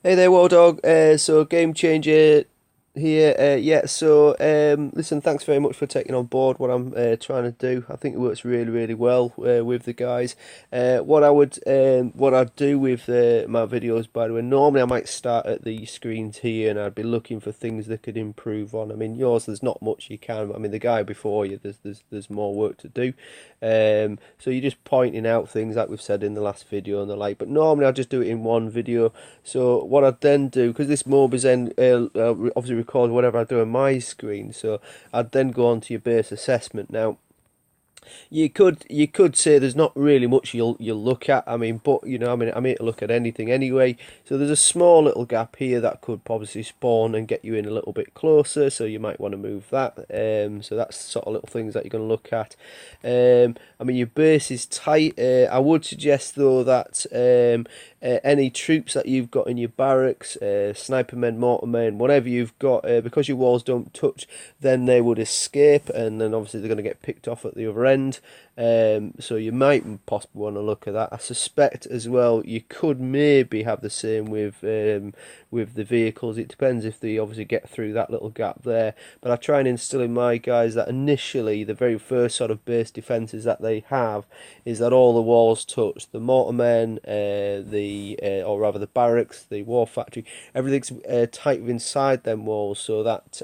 Hey there, War Dog. So Game Changer here. Listen, thanks very much for taking on board what I'm trying to do. I think it works really, really well with the guys. What I'd do with my videos, by the way, normally I might start at the screens here, and I'd be looking for things that could improve on. I mean, yours, there's not much you can. But I mean, the guy before you, there's more work to do. So you're just pointing out things like we've said in the last video and the like. But normally I just do it in one video. So what I'd then do, because this Mobizen obviously records whatever I do on my screen, so I'd then go on to your base assessment. Now, you could say there's not really much you'll look at. I mean, but you know, I mean, I'm here to look at anything anyway. So there's a small little gap here that could obviously spawn and get you in a little bit closer. So you might want to move that. So that's sort of little things that you're going to look at. I mean, your base is tight. I would suggest though that any troops that you've got in your barracks, sniper men, mortar men, whatever you've got, because your walls don't touch, then they would escape, and then obviously they're going to get picked off at the other end. So you might possibly want to look at that. I suspect as well you could maybe have the same with the vehicles. It depends if they obviously get through that little gap there. But I try and instill in my guys that initially the very first sort of base defences that they have is that all the walls touch. The mortarmen, or rather the barracks, the war factory, everything's tight inside them walls, so that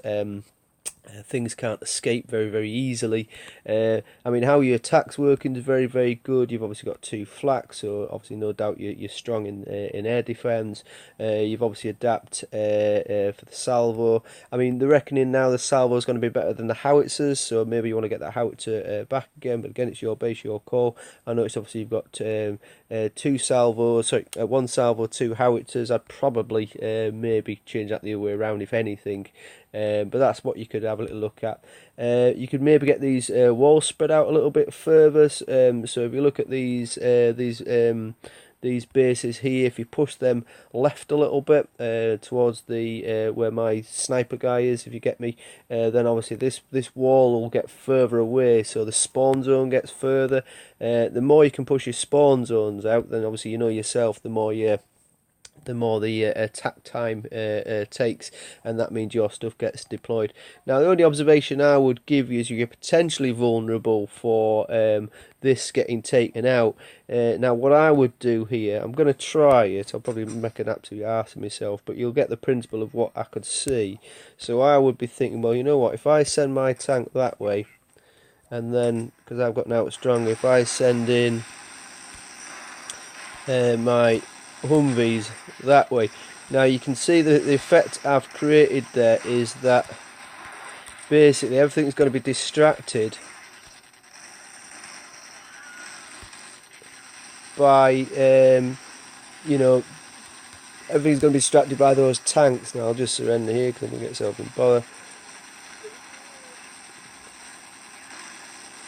things can't escape very, very easily. I mean, how your attack's working is very, very good. You've obviously got two flaks, so obviously no doubt you're strong in air defence. You've obviously adapted for the salvo. I mean, they're reckoning now the salvo is going to be better than the howitzers, so maybe you want to get that howitzer back again. But again, it's your base, your call. I noticed obviously you've got two salvos, sorry, one salvo, two howitzers. I'd probably maybe change that the other way around, if anything. But that's what you could have a little look at. You could maybe get these walls spread out a little bit further. So if you look at these bases here, if you push them left a little bit towards the where my sniper guy is, if you get me, then obviously this wall will get further away, so the spawn zone gets further. The more you can push your spawn zones out, then obviously you know yourself, the more the attack time takes, and that means your stuff gets deployed. Now, the only observation I would give you is you're potentially vulnerable for this getting taken out. Now, what I would do here, I'm going to try it. I'll probably make an absolute arse of myself, but you'll get the principle of what I could see. So I would be thinking, well, you know what, if I send my tank that way, and then, because I've got now strong, if I send in my Humvees that way. Now you can see the effect I've created there is that basically everything's going to be distracted by you know, everything's going to be distracted by those tanks. Now I'll just surrender here because I'm going to get myself in bother.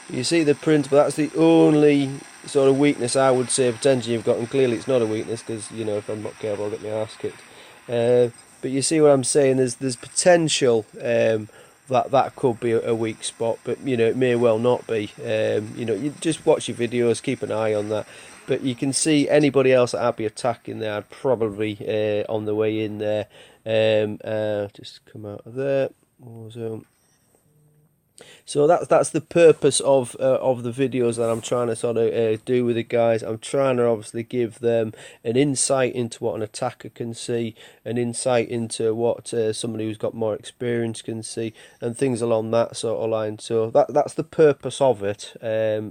You see the principle, that's the only sort of weakness I would say potentially you've got, and clearly it's not a weakness because, you know, if I'm not careful I'll get my arse kicked. But you see what I'm saying, there's potential that could be a weak spot, but you know, it may well not be. You know, you just watch your videos, keep an eye on that. But you can see anybody else that I'd be attacking there, I'd probably on the way in there. Just come out of there. So that's the purpose of the videos that I'm trying to sort of do with the guys. I'm trying to obviously give them an insight into what an attacker can see, an insight into what somebody who's got more experience can see, and things along that sort of line. So that's the purpose of it.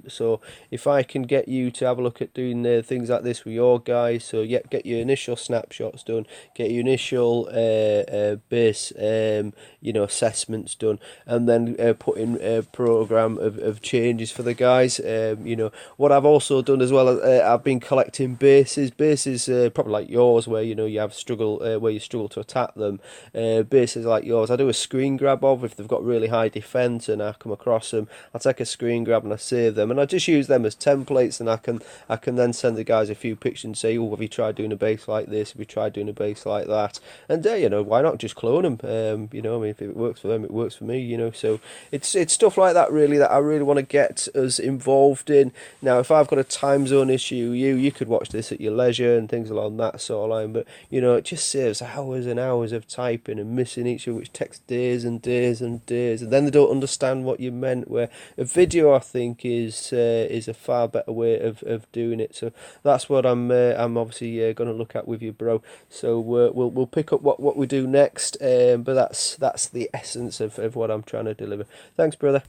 So if I can get you to have a look at doing things like this with your guys, so yeah, get your initial snapshots done, get your initial base you know, assessments done, and then put in a program of changes for the guys. You know, what I've also done as well, I've been collecting bases probably like yours, where you know you have struggle where you struggle to attack them. Bases like yours, I do a screen grab of if they've got really high defense and I come across them. I take a screen grab and I save them, and I just use them as templates, and I can then send the guys a few pictures and say, oh, have you tried doing a base like this? Have you tried doing a base like that? And you know, why not just clone them? You know, I mean, if it works for them, it works for me. You know, so it it's stuff like that really that I really want to get us involved in. Now, if I've got a time zone issue, you could watch this at your leisure and things along that sort of line. But you know, it just saves hours and hours of typing and missing each other, which takes days and days and days, and then they don't understand what you meant. Where a video, I think, is a far better way of doing it. So that's what I'm obviously going to look at with you, bro. So we'll pick up what we do next. But that's the essence of what I'm trying to deliver. Thanks, brother.